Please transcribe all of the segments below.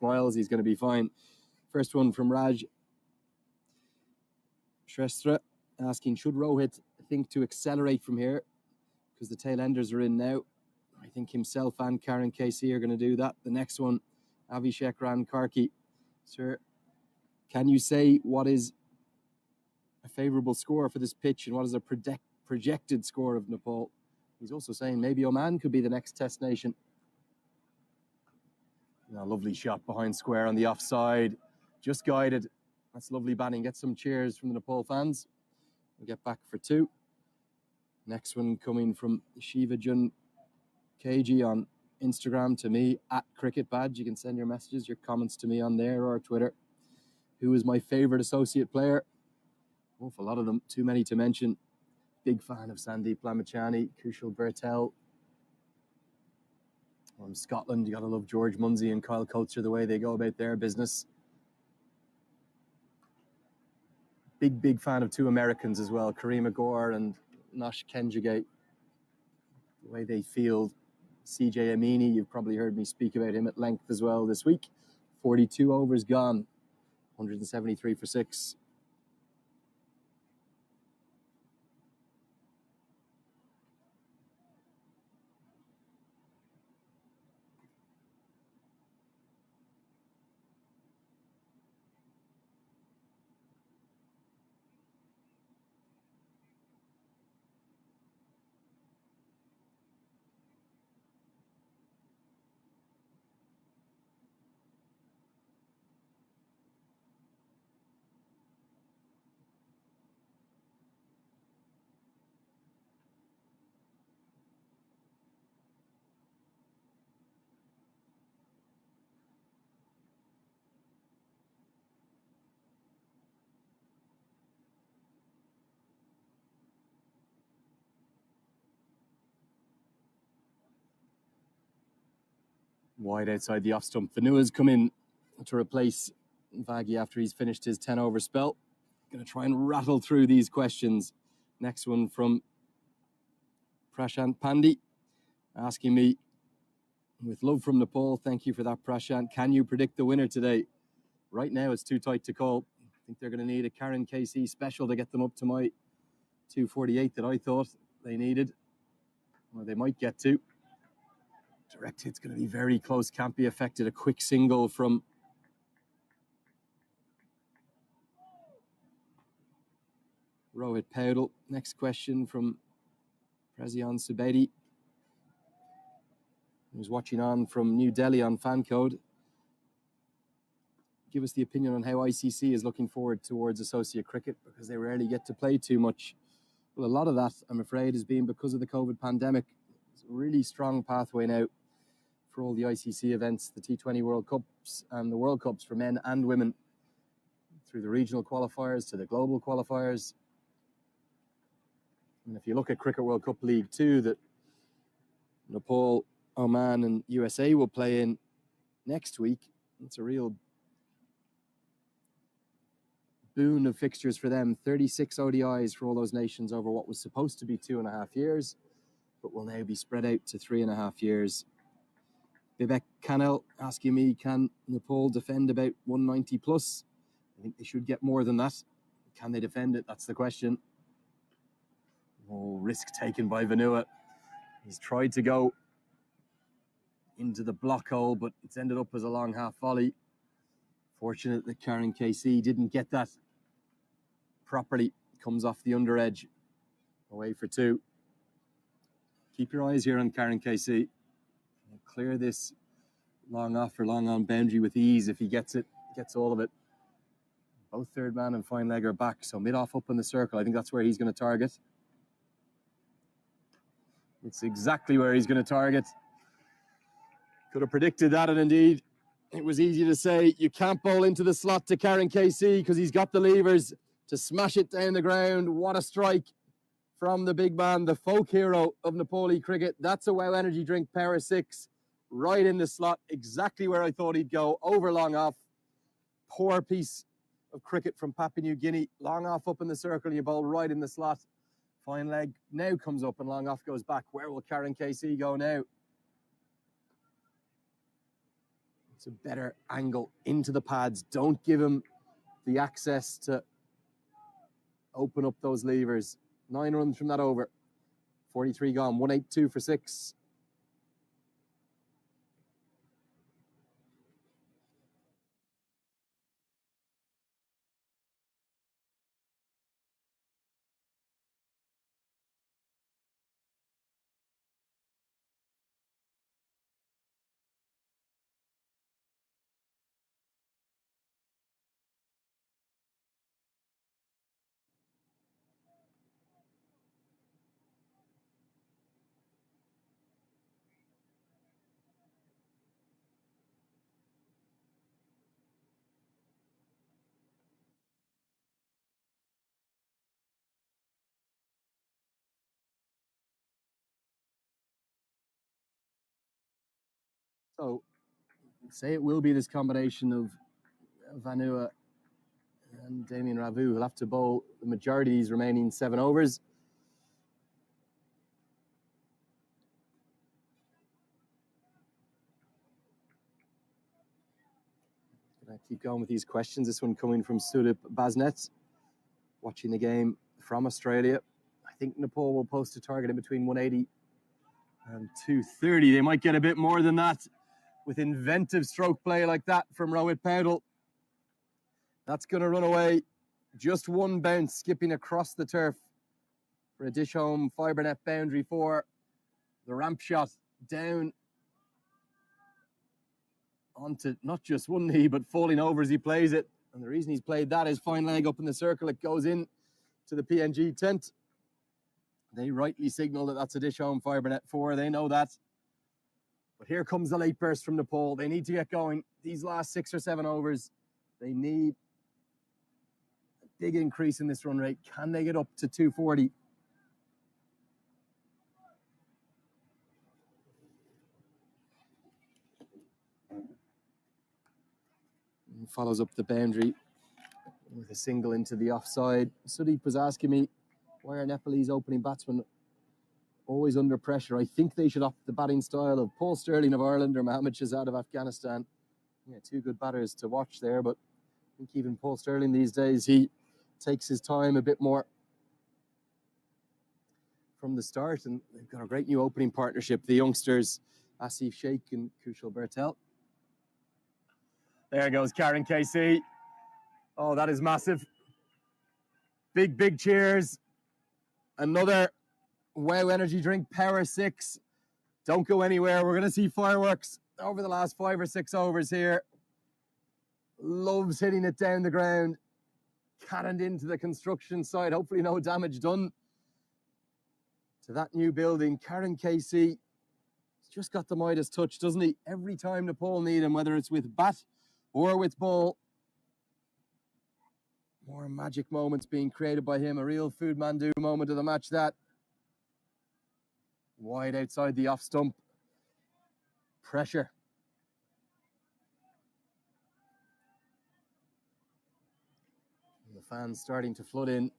smiles, he's going to be fine. First one from Raj Shrestha asking, should Rohit think to accelerate from here? Because the tail enders are in now. I think himself and Karen Casey are going to do that. The next one, Avishek Rankarki. Sir, can you say what is a favourable score for this pitch and what is a projected score of Nepal? He's also saying maybe Oman could be the next test nation. Lovely shot behind square on the offside. Just guided. That's lovely batting. Get some cheers from the Nepal fans. We'll get back for 2. Next one coming from Shiva Jun KG on Instagram to me, @CricketBadge. You can send your messages, your comments to me on there or Twitter. Who is my favourite associate player? A lot of them, too many to mention. Big fan of Sandeep Lamachani, Kushal Bertel. From Scotland, you got to love George Munsey and Kyle Coates, the way they go about their business. Big fan of 2 Americans as well, Kareem Agor and Nosh Kenjigate. The way they field CJ Amini, you've probably heard me speak about him at length as well this week. 42 overs gone, 173 for 6. Wide outside the off stump. Vanua's come in to replace Vaghi after he's finished his 10-over spell. Going to try and rattle through these questions. Next one from Prashant Pandey, asking me, with love from Nepal, thank you for that, Prashant. Can you predict the winner today? Right now, it's too tight to call. I think they're going to need a Karen KC special to get them up to my 248 that I thought they needed, or they might get to. Direct hit's going to be very close, can't be affected. A quick single from Rohit Paudel. Next question from Prezion Subedi, who's watching on from New Delhi on Fancode. Give us the opinion on how ICC is looking forward towards associate cricket, because they rarely get to play too much. Well, a lot of that, I'm afraid, has been because of the COVID pandemic. It's a really strong pathway now for all the ICC events, the T20 World Cups and the World Cups for men and women, through the regional qualifiers to the global qualifiers. And if you look at Cricket World Cup League 2 that Nepal, Oman and USA will play in next week, it's a real boon of fixtures for them. 36 ODIs for all those nations over what was supposed to be 2.5 years, but will now be spread out to 3.5 years. Vivek Kanel asking me, can Nepal defend about 190 plus? I think they should get more than that. Can they defend it? That's the question. Oh, risk taken by Vanua. He's tried to go into the block hole, but it's ended up as a long half volley. Fortunate that Karen KC didn't get that properly. Comes off the under edge. Away for 2. Keep your eyes here on Karen KC. Clear this long off or long on boundary with ease if he gets it, gets all of it. Both third man and fine leg are back, so mid off up in the circle. I think that's where he's going to target. It's exactly where he's going to target. Could have predicted that, and indeed it was easy to say you can't bowl into the slot to Karen KC because he's got the levers to smash it down the ground. What a strike from the big man, the folk hero of Nepali cricket. That's a Wow Energy drink, power 6. Right in the slot, exactly where I thought he'd go, over long off. Poor piece of cricket from Papua New Guinea. Long off up in the circle, you bowl right in the slot. Fine leg now comes up and long off goes back. Where will Karen KC go now? It's a better angle into the pads. Don't give him the access to open up those levers. 9 runs from that over. 43 gone. 182 for 6. So, say it will be this combination of Vanua and Damien Ravu. He'll have to bowl the majority of these remaining 7 overs. Gonna keep going with these questions. This one coming from Sudip Basnet, watching the game from Australia. I think Nepal will post a target in between 180 and 230. They might get a bit more than that with inventive stroke play like that from Rohit Paudel. That's going to run away. Just one bounce, skipping across the turf for a dish home fibre net boundary for the ramp shot down onto not just one knee, but falling over as he plays it. And the reason he's played that is fine leg up in the circle. It goes in to the PNG tent. They rightly signal that that's a dish home fibre net 4. They know that. But here comes the late burst from Nepal. They need to get going. These last 6 or 7 overs, they need a big increase in this run rate. Can they get up to 240? And follows up the boundary with a single into the offside. Sudeep was asking me, why are Nepalese opening batsmen always under pressure? I think they should opt the batting style of Paul Sterling of Ireland or Mohammad Shahzad of Afghanistan. Yeah, 2 good batters to watch there, but I think even Paul Sterling these days, he takes his time a bit more from the start, and they've got a great new opening partnership, the youngsters Asif Sheikh and Kushal Bertel. There goes Karen KC. Oh, that is massive. Big, big cheers. Another Wow energy drink, Power 6. Don't go anywhere. We're going to see fireworks over the last 5 or 6 overs here. Loves hitting it down the ground. Cannoned into the construction site. Hopefully no damage done to that new building. Karen KC has just got the Midas touch, doesn't he? Every time Nepal need him, whether it's with bat or with ball. More magic moments being created by him. A real Food Mandu moment of the match, that. Wide outside the off stump. Pressure. And the fans starting to flood in.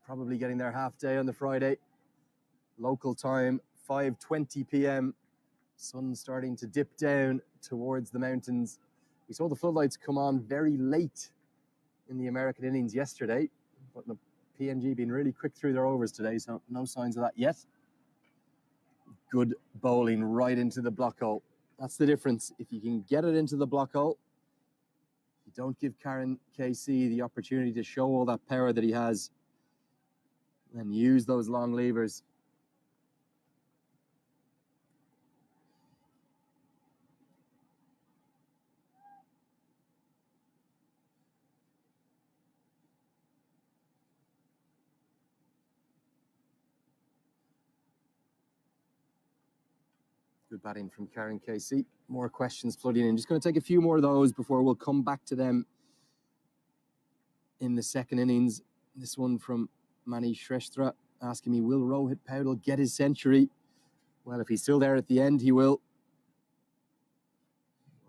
Probably getting their half day on the Friday. Local time, 5:20 p.m. Sun starting to dip down towards the mountains. We saw the floodlights come on very late in the American innings yesterday, but the PNG been really quick through their overs today, so no signs of that yet. Good bowling right into the block hole. That's the difference. If you can get it into the block hole, you don't give Karen KC the opportunity to show all that power that he has and use those long levers. Good batting from Karen KC. More questions flooding in. Just going to take a few more of those before we'll come back to them in the second innings. This one from Mani Shrestha asking me, will Rohit Paudel get his century? Well, if he's still there at the end, he will.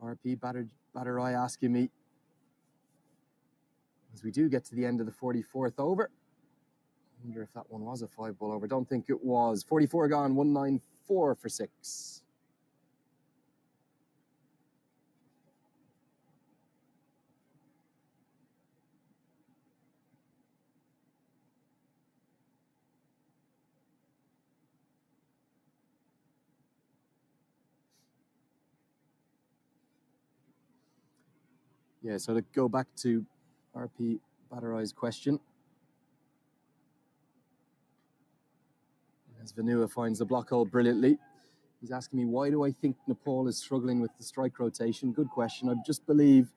RP Batterai asking me, as we do get to the end of the 44th over. I wonder if that one was a 5-ball over. Don't think it was. 44 gone, 194 for 6. Yeah, so to go back to RP Batterai's question, as Vanua finds the block hole brilliantly, he's asking me, why do I think Nepal is struggling with the strike rotation? Good question. I just believe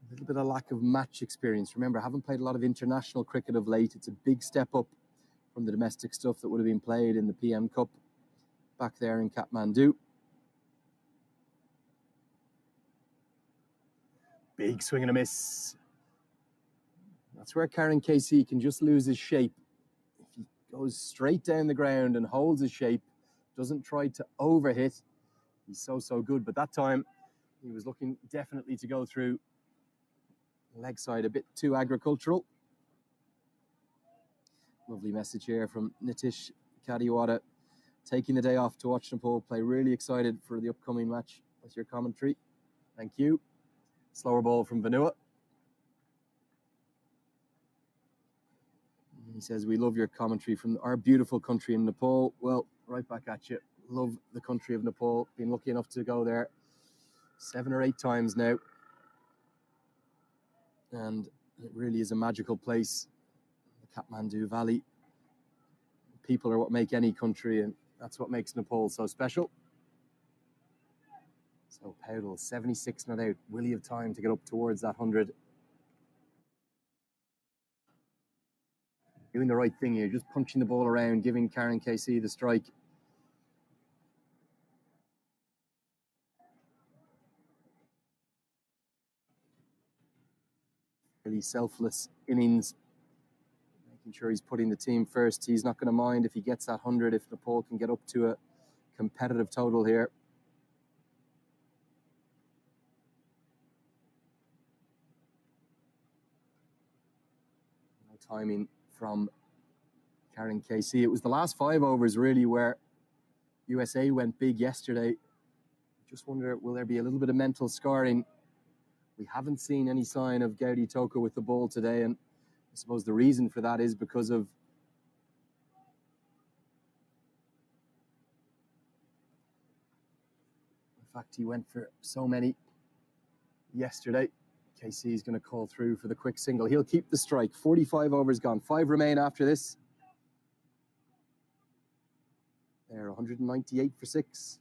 a little bit of lack of match experience. Remember, I haven't played a lot of international cricket of late. It's a big step up from the domestic stuff that would have been played in the PM Cup back there in Kathmandu. Big swing and a miss. That's where Karen Casey can just lose his shape. If he goes straight down the ground and holds his shape, doesn't try to overhit, he's so good. But that time, he was looking definitely to go through leg side, a bit too agricultural. Lovely message here from Nitish Kadiwada. Taking the day off to watch Nepal play. Really excited for the upcoming match with your commentary. Thank you. Slower ball from Vanua. He says, we love your commentary from our beautiful country in Nepal. Well, right back at you. Love the country of Nepal. Been lucky enough to go there 7 or 8 times now. And it really is a magical place. The Kathmandu Valley. People are what make any country, and that's what makes Nepal so special. So Powdell, 76 not out. Will he have time to get up towards that 100? Doing the right thing here, just punching the ball around, giving Karen KC the strike. Really selfless innings, making sure he's putting the team first. He's not going to mind if he gets that 100, if Nepal can get up to a competitive total here. No timing from Karen KC. It was the last 5 overs really where USA went big yesterday. Just wonder, will there be a little bit of mental scarring? We haven't seen any sign of Gaudi Toko with the ball today, and I suppose the reason for that is because of the fact he went for so many yesterday. KC is going to call through for the quick single. He'll keep the strike. 45 overs gone. 5 remain after this. There, 198 for 6.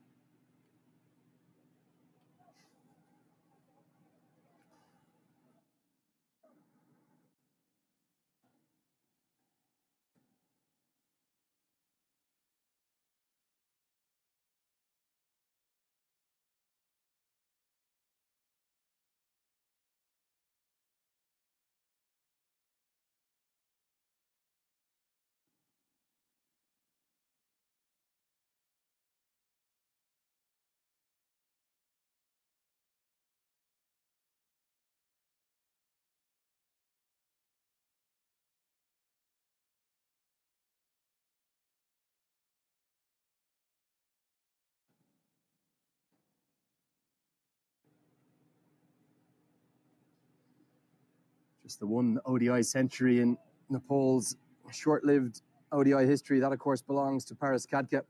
Just the one ODI century in Nepal's short-lived ODI history. That, of course, belongs to Paris Khadka.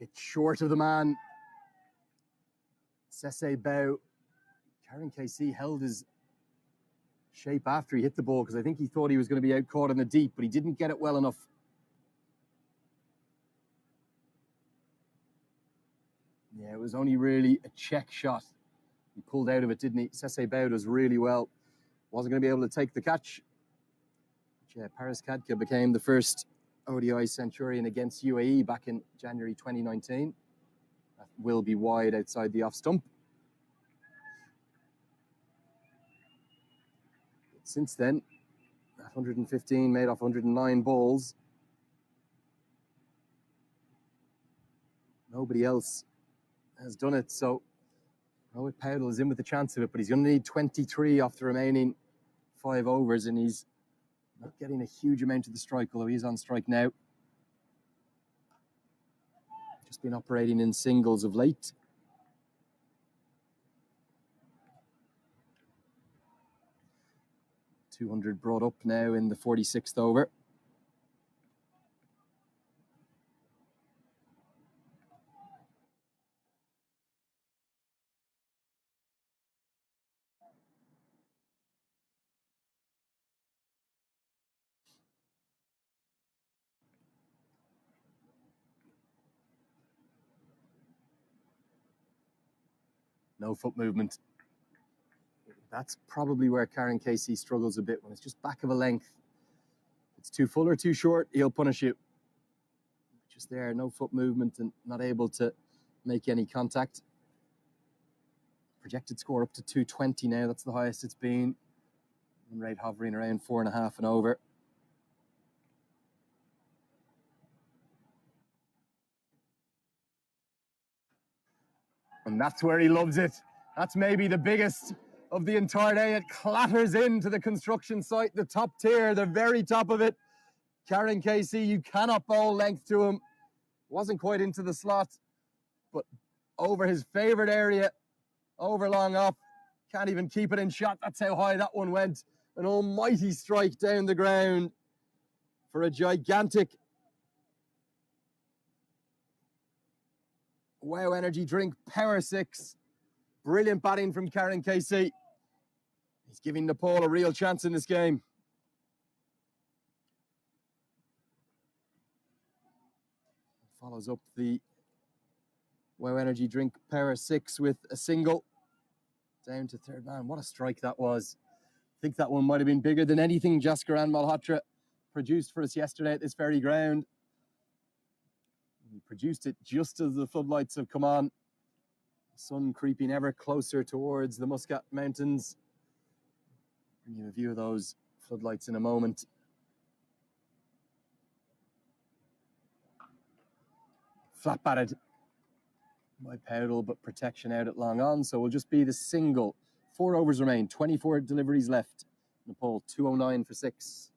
It's short of the man. Sese Bao. Karen KC held his shape after he hit the ball because I think he thought he was going to be out caught in the deep, but he didn't get it well enough. Yeah, it was only really a check shot. He pulled out of it, didn't he? Sese Bao does really well. Wasn't going to be able to take the catch. But yeah, Paris Khadka became the first ODI centurion against UAE back in January 2019. That will be wide outside the off stump. But since then, 115 made off 109 balls. Nobody else has done it. So Rohit Powdell is in with the chance of it, but he's going to need 23 off the remaining 5 overs, and he's not getting a huge amount of the strike, although he's on strike now. Just been operating in singles of late. 200 brought up now in the 46th over. No foot movement. That's probably where Karen Casey struggles a bit, when it's just back of a length. If it's too full or too short, he'll punish you. Just there, no foot movement and not able to make any contact. Projected score up to 220 now. That's the highest it's been. Run rate hovering around 4.5 and over. And that's where he loves it. That's maybe the biggest of the entire day. It clatters into the construction site, the top tier, the very top of it. Karen Casey, you cannot bowl length to him. Wasn't quite into the slot, but over his favorite area, over long off. Can't even keep it in shot. That's how high that one went. An almighty strike down the ground for a gigantic Wow energy drink, power 6. Brilliant batting from Karen Casey. He's giving Nepal a real chance in this game. Follows up the Wow energy drink, power 6 with a single. Down to third man. What a strike that was. I think that one might have been bigger than anything Jaskaran Malhotra produced for us yesterday at this very ground. He produced it just as the floodlights have come on. The sun creeping ever closer towards the Muscat Mountains. Bring you a view of those floodlights in a moment. Flat batted by Powdle, but protection out at long on. So we'll just be the single. 4 overs remain, 24 deliveries left. Nepal 209 for 6.